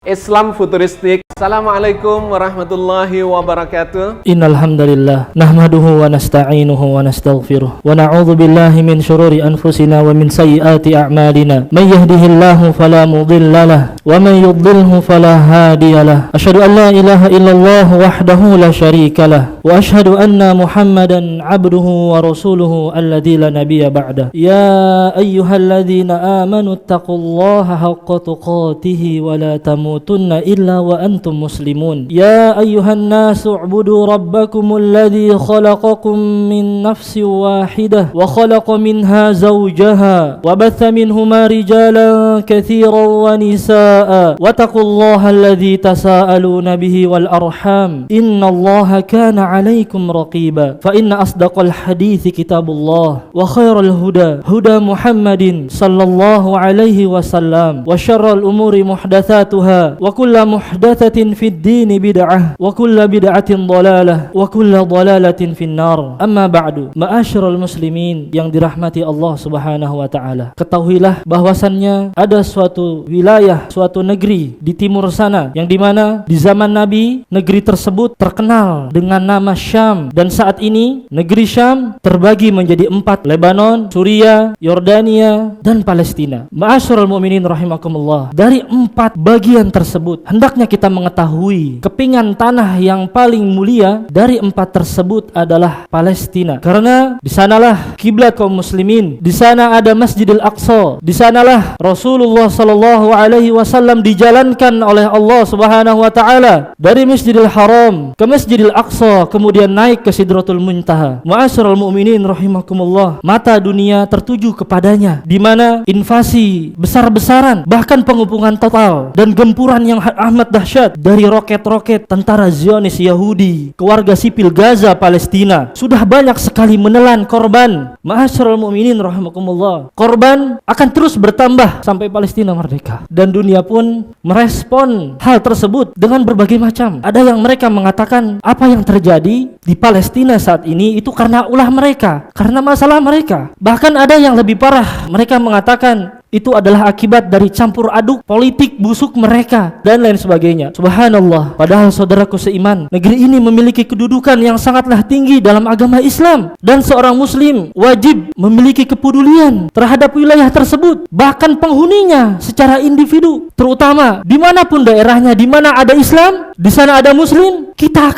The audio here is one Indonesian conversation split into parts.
Islam futuristik. Assalamualaikum warahmatullahi wabarakatuh. Innal hamdalillah nahmaduhu wa nasta'inuhu wa nastaghfiruh wa na'udzu billahi min shururi anfusina wa min sayyiati a'malina. May yahdihillahu fala mudilla lahu wa may yudlilhu fala hadiya lahu. Asyhadu an la ilaha illallah wahdahu la syarika lahu wa asyhadu anna Muhammadan 'abduhu wa rasuluhu alladzi la nabiyya ba'da. Ya ayyuhalladzina amanu taqullaha haqqa tuqatih wa la tamutunna illa wa antum muslimun. Ya ayyuhan nasu u'budu rabbakumul ladzi khalaqakum min nafsin wahidah wa khalaqa minha zawjaha wa batha minhuma rijalan katsiran wa nisaa'a wattaqullaha alladzi tasaaluna bihi wal arham innallaha kana 'alaikum raqiba. Fa inna asdaqal hadithi kitabullah wa khairal huda huda Muhammadin sallallahu alaihi wasallam wa syarrul umuri muhdatsatuha wa kullu muhdatsatin fid dini bid'ah wa kullu bid'atin dhalalah wa kullu dhalalatin finnar. Amma ba'du. Ma'asyiral muslimin yang dirahmati Allah Subhanahu wa taala. Ketahuilah bahwasannya ada suatu wilayah, suatu negeri di timur sana yang dimana di zaman Nabi negeri tersebut terkenal dengan nama Syam, dan saat ini negeri Syam terbagi menjadi 4: Lebanon, Suriah, Yordania, dan Palestina. Ma'asyiral mu'minin rahimakumullah. Dari 4 bagian tersebut hendaknya kita mengetahui kepingan tanah yang paling mulia dari 4 tersebut adalah Palestina, karena di sanalah kiblat kaum muslimin, di sana ada Masjidil Aqsa, di sanalah Rasulullah sallallahu alaihi wasallam dijalankan oleh Allah Subhanahu wa taala dari Masjidil Haram ke Masjidil Aqsa, kemudian naik ke Sidratul Muntaha. Ma'asyiral mu'minin rahimakumullah, mata dunia tertuju kepadanya, di mana invasi besar-besaran, bahkan pengepungan total dan gempuran yang amat dahsyat dari roket-roket tentara Zionis Yahudi ke warga sipil Gaza Palestina sudah banyak sekali menelan korban. Ma'asyiral mu'minin rahimakumullah, korban akan terus bertambah sampai Palestina merdeka, dan dunia pun merespon hal tersebut dengan berbagai macam. Ada yang mereka mengatakan apa yang terjadi di Palestina saat ini itu karena ulah mereka, karena masalah mereka. Bahkan ada yang lebih parah, mereka mengatakan itu adalah akibat dari campur aduk politik busuk mereka dan lain sebagainya. Subhanallah, padahal saudaraku seiman, negeri ini memiliki kedudukan yang sangatlah tinggi dalam agama Islam, dan seorang muslim wajib memiliki kepedulian terhadap wilayah tersebut, bahkan penghuninya secara individu, terutama dimanapun daerahnya, di mana ada Islam, di sana ada muslim, kita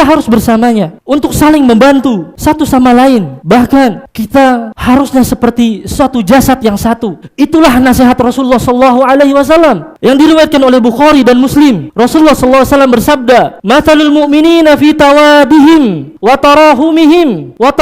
harus bersamanya untuk saling membantu satu sama lain. Bahkan kita harusnya seperti suatu jasad yang satu. Itulah nasihat Rasulullah sallallahu alaihi wasallam yang diriwayatkan oleh Bukhari dan Muslim. Rasulullah sallallahu alaihi wasallam bersabda, "Matsalul mu'minina fi tawadihim wa tarahumihim wa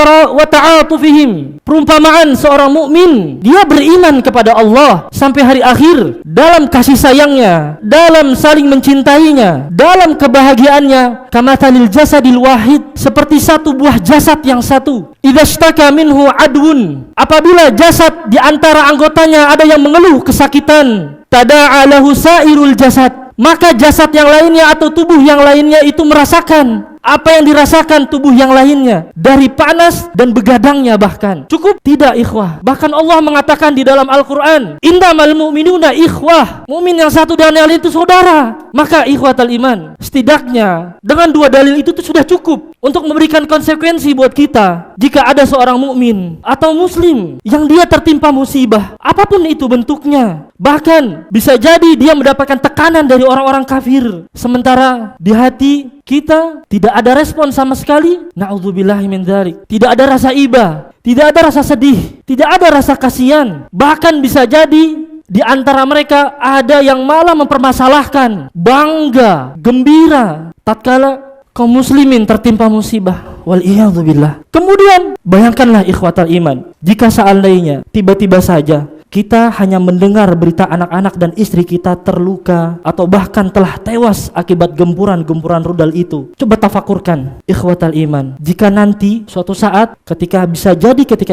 ta'atufihim." Perumpamaan seorang mukmin, dia beriman kepada Allah sampai hari akhir, dalam kasih sayangnya, dalam saling mencintainya, dalam kebahagiaannya, kamatsalil jasadil wahid, seperti satu buah jasad yang satu. Idza ishtaka minhu adwun, apabila jasad di antara anggotanya ada yang mengeluh kesakitan, tada'a lahu sairul jasad, maka jasad yang lainnya atau tubuh yang lainnya itu merasakan apa yang dirasakan tubuh yang lainnya, dari panas dan begadangnya. Bahkan cukup tidak ikhwah, bahkan Allah mengatakan di dalam Al-Quran, innamal mu'minuna ikhwah, mukmin yang satu dan yang lain itu saudara. Maka ikhwatal iman, setidaknya dengan 2 dalil itu sudah cukup untuk memberikan konsekuensi buat kita. Jika ada seorang mukmin atau muslim yang dia tertimpa musibah apapun itu bentuknya, bahkan bisa jadi dia mendapatkan tekanan dari orang-orang kafir, sementara di hati kita tidak ada respon sama sekali, na'udzubillahi min dzalik. Tidak ada rasa iba, tidak ada rasa sedih, tidak ada rasa kasihan. Bahkan bisa jadi di antara mereka ada yang malah mempermasalahkan, bangga, gembira tatkala kaum muslimin tertimpa musibah. Wal iyadzu billah. Kemudian bayangkanlah ikhwatal iman, jika seandainya tiba-tiba saja kita hanya mendengar berita anak-anak dan istri kita terluka atau bahkan telah tewas akibat gempuran-gempuran rudal itu. Coba tafakurkan ikhwatal iman, jika nanti suatu saat ketika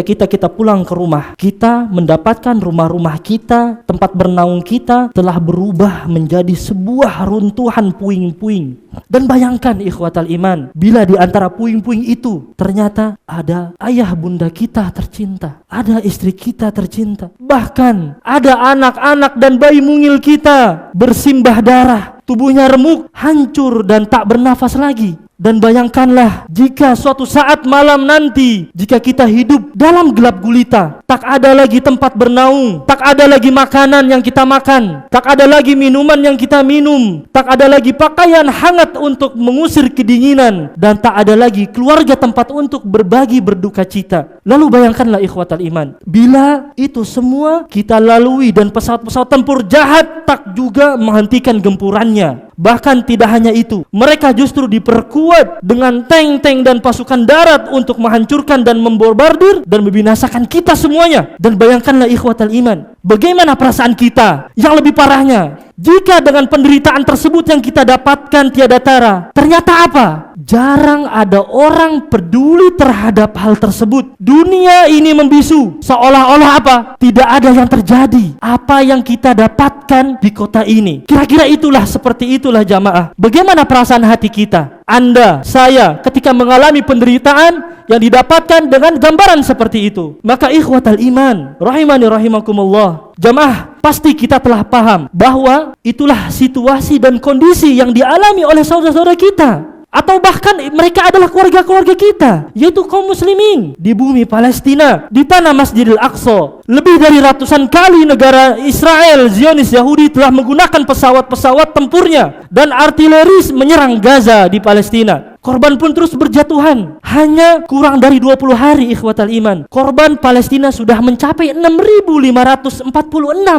kita pulang ke rumah, kita mendapatkan rumah-rumah kita, tempat bernaung kita telah berubah menjadi sebuah runtuhan puing-puing. Dan bayangkan ikhwatal iman, bila di antara puing-puing itu ternyata ada ayah bunda kita tercinta, ada istri kita tercinta, bahkan ada anak-anak dan bayi mungil kita bersimbah darah, tubuhnya remuk, hancur dan tak bernafas lagi. Dan bayangkanlah jika suatu saat malam nanti, jika kita hidup dalam gelap gulita, tak ada lagi tempat bernaung, tak ada lagi makanan yang kita makan, tak ada lagi minuman yang kita minum, tak ada lagi pakaian hangat untuk mengusir kedinginan, dan tak ada lagi keluarga tempat untuk berbagi berduka cita. Lalu bayangkanlah ikhwatal iman, bila itu semua kita lalui dan pesawat-pesawat tempur jahat tak juga menghentikan gempurannya. Bahkan tidak hanya itu, mereka justru diperkuat dengan tank-tank dan pasukan darat untuk menghancurkan dan membombardir dan membinasakan kita semuanya. Dan bayangkanlah ikhwatal iman, bagaimana perasaan kita? Yang lebih parahnya, jika dengan penderitaan tersebut yang kita dapatkan tiada tara, ternyata apa? Jarang ada orang peduli terhadap hal tersebut. Dunia ini membisu, seolah-olah apa? Tidak ada yang terjadi. Apa yang kita dapatkan di kota ini, kira-kira seperti itulah jamaah. Bagaimana perasaan hati kita? Anda, saya ketika mengalami penderitaan yang didapatkan dengan gambaran seperti itu. Maka ikhwatal iman, rahimani rahimakumullah, jamaah, pasti kita telah paham bahwa itulah situasi dan kondisi yang dialami oleh saudara-saudara kita, atau bahkan mereka adalah keluarga-keluarga kita, yaitu kaum muslimin di bumi Palestina, di tanah Masjidil Aqsa. Lebih dari ratusan kali negara Israel, Zionis Yahudi telah menggunakan pesawat-pesawat tempurnya dan artileri menyerang Gaza di Palestina. Korban pun terus berjatuhan. Hanya kurang dari 20 hari ikhwatal iman, korban Palestina sudah mencapai 6.546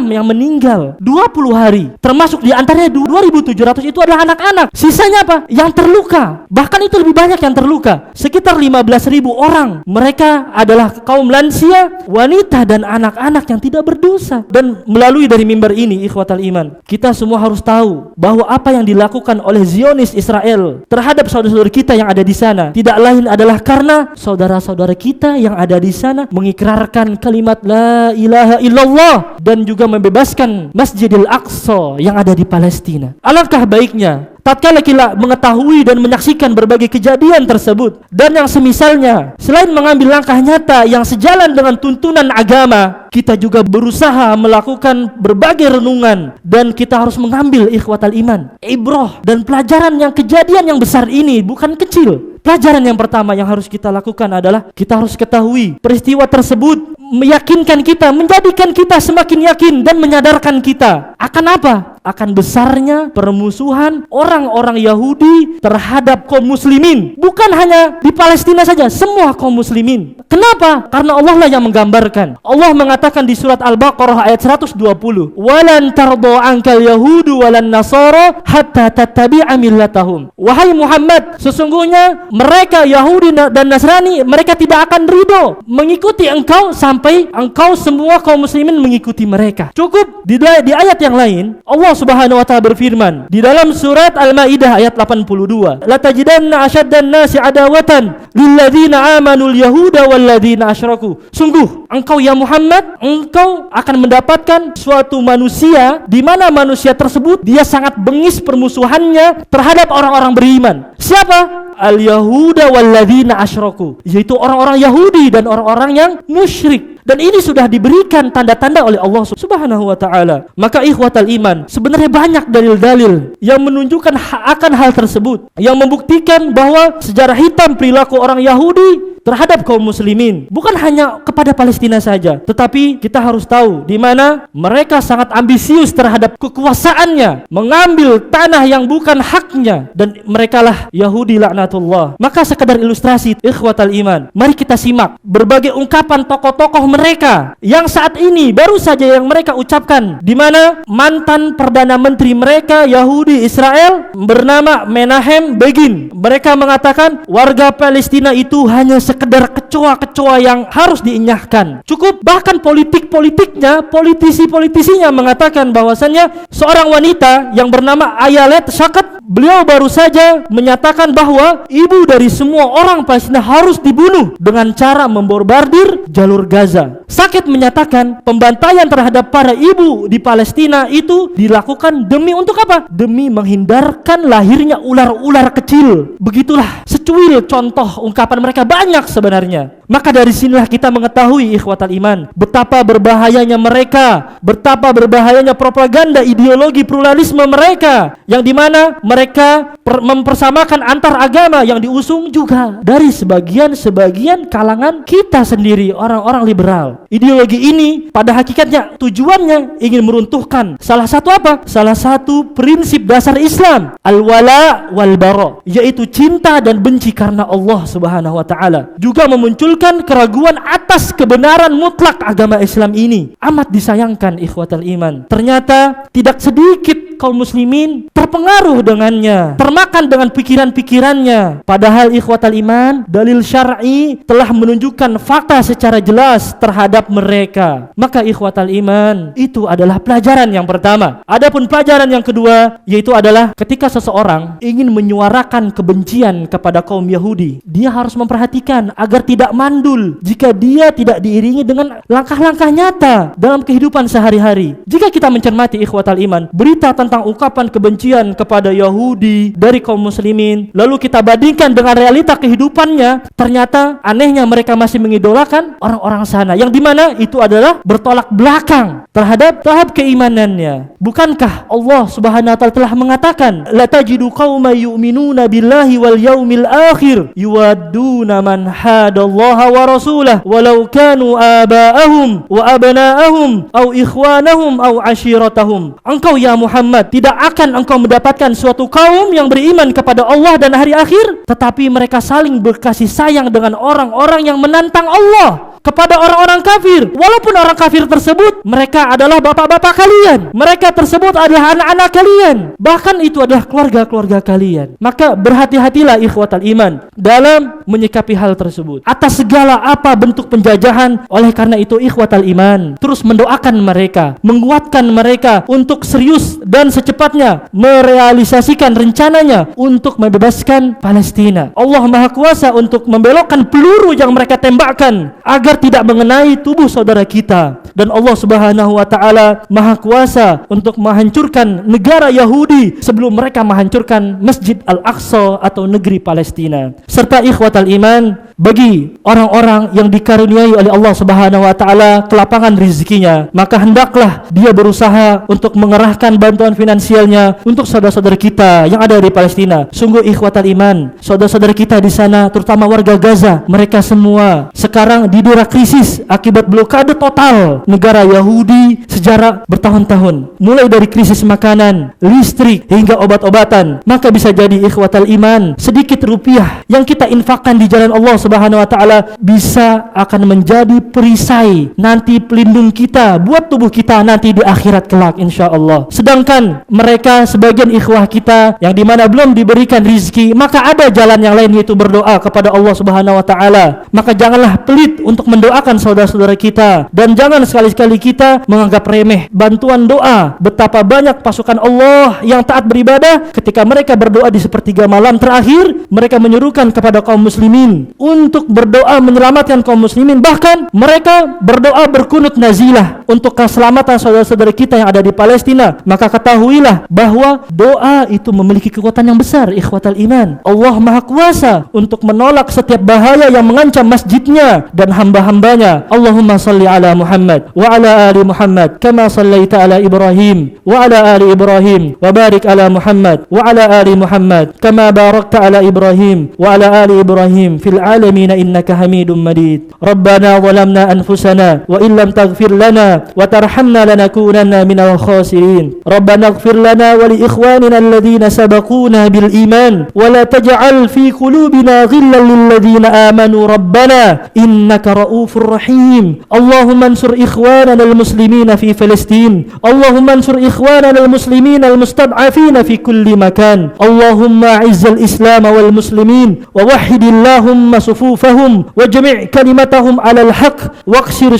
yang meninggal 20 hari. Termasuk di antaranya 2.700 itu adalah anak-anak. Sisanya apa? Yang terluka. Bahkan itu lebih banyak yang terluka, sekitar 15.000 orang. Mereka adalah kaum lansia, wanita dan anak-anak yang tidak berdosa. Dan melalui dari mimbar ini ikhwatal iman, kita semua harus tahu bahwa apa yang dilakukan oleh Zionis Israel terhadap saudara-saudara kita yang ada di sana tidak lain adalah karena saudara-saudara kita yang ada di sana mengikrarkan kalimat la ilaha illallah dan juga membebaskan Masjidil Aqsa yang ada di Palestina. Alangkah baiknya tatkala kita mengetahui dan menyaksikan berbagai kejadian tersebut dan yang semisalnya, selain mengambil langkah nyata yang sejalan dengan tuntunan agama, kita juga berusaha melakukan berbagai renungan dan kita harus mengambil ikhwatal iman, ibrah dan pelajaran yang kejadian yang besar ini bukan kecil. Pelajaran yang pertama yang harus kita lakukan adalah kita harus ketahui peristiwa tersebut meyakinkan kita, menjadikan kita semakin yakin dan menyadarkan kita akan apa? Akan besarnya permusuhan orang-orang Yahudi terhadap kaum muslimin. Bukan hanya di Palestina saja, semua kaum muslimin. Kenapa? Karena Allah lah yang menggambarkan. Allah mengatakan di surat Al-Baqarah ayat 120, "Walan tarda ankal yahudu walan nasara hatta tattabi'a millatahum." Wahai Muhammad, sesungguhnya mereka Yahudi dan Nasrani, mereka tidak akan ridho mengikuti engkau sampai engkau semua kaum muslimin mengikuti mereka. Cukup di ayat yang lain Allah Subhanahu wa taala berfirman di dalam surat Al-Maidah ayat 82, "La tajidanna asyaddan nasi adawatan lilladzina amanul yahuda walladzina asyraku." Sungguh engkau ya Muhammad, engkau akan mendapatkan suatu manusia di mana manusia tersebut dia sangat bengis permusuhannya terhadap orang-orang beriman. Siapa? Al-Yahuda walladzina asyraku, yaitu orang-orang Yahudi dan orang-orang yang musyrik. Dan ini sudah diberikan tanda-tanda oleh Allah Subhanahu wa taala. Maka ikhwatal iman, sebenarnya banyak dalil-dalil yang menunjukkan akan hal tersebut, yang membuktikan bahwa sejarah hitam perilaku orang Yahudi terhadap kaum muslimin bukan hanya kepada Palestina saja, tetapi kita harus tahu di mana mereka sangat ambisius terhadap kekuasaannya, mengambil tanah yang bukan haknya, dan merekalah Yahudi laknatullah. Maka sekedar ilustrasi ikhwatal iman, mari kita simak berbagai ungkapan tokoh-tokoh mereka yang saat ini baru saja yang mereka ucapkan, di mana mantan perdana menteri mereka Yahudi Israel bernama Menahem Begin, mereka mengatakan warga Palestina itu hanya sekedar kecoa-kecoa yang harus diinyahkan. Cukup bahkan politik-politiknya, politisi-politisinya mengatakan bahwasannya seorang wanita yang bernama Ayelet Shaked Beliau baru saja menyatakan bahwa ibu dari semua orang Palestina harus dibunuh dengan cara membombardir jalur Gaza. Sakit menyatakan pembantaian terhadap para ibu di Palestina itu dilakukan demi untuk apa? Demi menghindarkan lahirnya ular-ular kecil. Begitulah secuil contoh ungkapan mereka, banyak sebenarnya. Maka dari sinilah kita mengetahui ikhwatal iman, betapa berbahayanya mereka, betapa berbahayanya propaganda ideologi pluralisme mereka, yang dimana mereka mempersamakan antar agama yang diusung juga dari sebagian kalangan kita sendiri, orang-orang liberal. Ideologi ini pada hakikatnya tujuannya ingin meruntuhkan salah satu apa? Salah satu prinsip dasar Islam, al-wala wal bara, yaitu cinta dan benci karena Allah Subhanahu wa taala. Juga memunculkan keraguan atas kebenaran mutlak agama Islam ini. Amat disayangkan ikhwatal iman, ternyata tidak sedikit kaum muslimin terpengaruh dengannya, termakan dengan pikiran-pikirannya. Padahal ikhwatal iman, dalil syar'i telah menunjukkan fakta secara jelas terhadap mereka. Maka ikhwatal iman, itu adalah pelajaran yang pertama. Adapun pelajaran yang kedua, yaitu adalah ketika seseorang ingin menyuarakan kebencian kepada kaum Yahudi, dia harus memperhatikan agar tidak mandul jika dia tidak diiringi dengan langkah-langkah nyata dalam kehidupan sehari-hari. Jika kita mencermati ikhwatal iman, berita tentang ungkapan kebencian kepada Yahudi dari kaum muslimin, lalu kita bandingkan dengan realita kehidupannya, ternyata anehnya mereka masih mengidolakan orang-orang sana, yang dimana itu adalah bertolak belakang terhadap tahap keimanannya. Bukankah Allah Subhanahu wa taala telah mengatakan, la tajidu qauman yu'minuna billahi wal yaumil akhir yuwadduna man hadallaha wa rasulah walau kanu aba'ahum wa abna'ahum aw ikhwanahum aw ashiratahum. Engkau ya Muhammad, tidak akan engkau mendapatkan suatu kaum yang beriman kepada Allah dan hari akhir, tetapi mereka saling berkasih sayang dengan orang-orang yang menantang Allah kepada orang-orang kafir, walaupun orang kafir tersebut mereka adalah bapak-bapak kalian, mereka tersebut adalah anak-anak kalian, bahkan itu adalah keluarga-keluarga kalian. Maka berhati-hatilah ikhwatal iman dalam menyikapi hal tersebut atas segala apa bentuk penjajahan. Oleh karena itu ikhwatal iman, terus mendoakan mereka, menguatkan mereka untuk serius dan secepatnya merealisasikan rencananya untuk membebaskan Palestina. Allah Maha Kuasa untuk membelokkan peluru yang mereka tembakkan agar tidak mengenai tubuh saudara kita, dan Allah Subhanahu wa taala Maha Kuasa untuk menghancurkan negara Yahudi sebelum mereka menghancurkan Masjid Al-Aqsa atau negeri Palestina. Serta ikhwatal iman, bagi orang-orang yang dikaruniai oleh Allah Subhanahu wa taala kelapangan rezekinya, maka hendaklah dia berusaha untuk mengerahkan bantuan finansialnya untuk saudara-saudara kita yang ada di Palestina. Sungguh ikhwatal iman, saudara-saudara kita di sana, terutama warga Gaza, mereka semua sekarang didera krisis akibat blokade total negara Yahudi sejarah bertahun-tahun, mulai dari krisis makanan, listrik, hingga obat-obatan. Maka bisa jadi ikhwatal iman, sedikit rupiah yang kita infakkan di jalan Allah Subhanahu wa taala bisa akan menjadi perisai nanti pelindung kita buat tubuh kita nanti di akhirat kelak insyaallah. Sedangkan mereka sebagian ikhwah kita yang dimana belum diberikan rizki, maka ada jalan yang lain, yaitu berdoa kepada Allah Subhanahu wa taala. Maka janganlah pelit untuk mendoakan saudara-saudara kita, dan jangan sekali-sekali kita menganggap remeh bantuan doa. Betapa banyak pasukan Allah yang taat beribadah ketika mereka berdoa di sepertiga malam terakhir, mereka menyerukan kepada kaum muslimin untuk berdoa menyelamatkan kaum muslimin. Bahkan mereka berdoa berkunut nazilah untuk keselamatan saudara-saudara kita yang ada di Palestina. Maka ketahuilah bahwa doa itu memiliki kekuatan yang besar ikhwatal iman. Allah Maha Kuasa untuk menolak setiap bahaya yang mengancam masjidnya dan hamba-hambanya. Allahumma salli ala Muhammad wa ala ali Muhammad kama sallaita ala Ibrahim wa ala ali Ibrahim wa barik ala Muhammad wa ala ali Muhammad kama barakta ala Ibrahim wa ala ali Ibrahim fil alamin innaka Hamidum Majid. Rabbana zalamna anfusana wa in lam taghfir lana wa tarhamna lanakunanna minal khasirin. Rabbana ighfir lana wa li ikhwanina alladhina sabaquna bil iman wa la taj'al fi qulubina ghillan lil ladzina amanu rabbana innaka raufur rahim. Allahumma ansur ikhwanana al-muslimina fi Palestin. Allahumma ansur ikhwanana al-muslimina al-mustad'afina fi kulli makan. Allahumma a'izzal islam wal muslimin wa wahhid Allahumma صفوفهم وجمع كلمتهم على الحق واكسر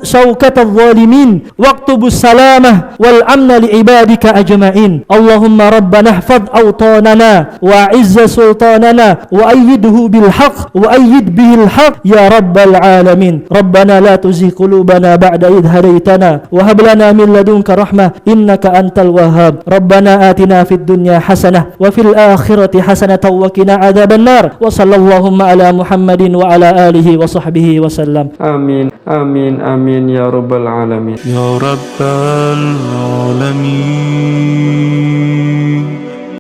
شوكة الظالمين واكتب السلامة والأمن لعبادك أجمعين. اللهم ربنا احفظ أوطاننا وأعز سلطاننا وأيده بالحق وأيد به الحق يا رب العالمين. ربنا لا تزغ قلوبنا بعد إذ هديتنا وهب لنا من لدنك رحمة إنك أنت الوهاب. ربنا آتنا في الدنيا حسنة وفي الآخرة حسنة وقنا عذاب النار. وصلى اللهم على محمد وعلى آله وصحبه وسلم. آمين آمين آمين يا رب العالمين. يا رب العالمين.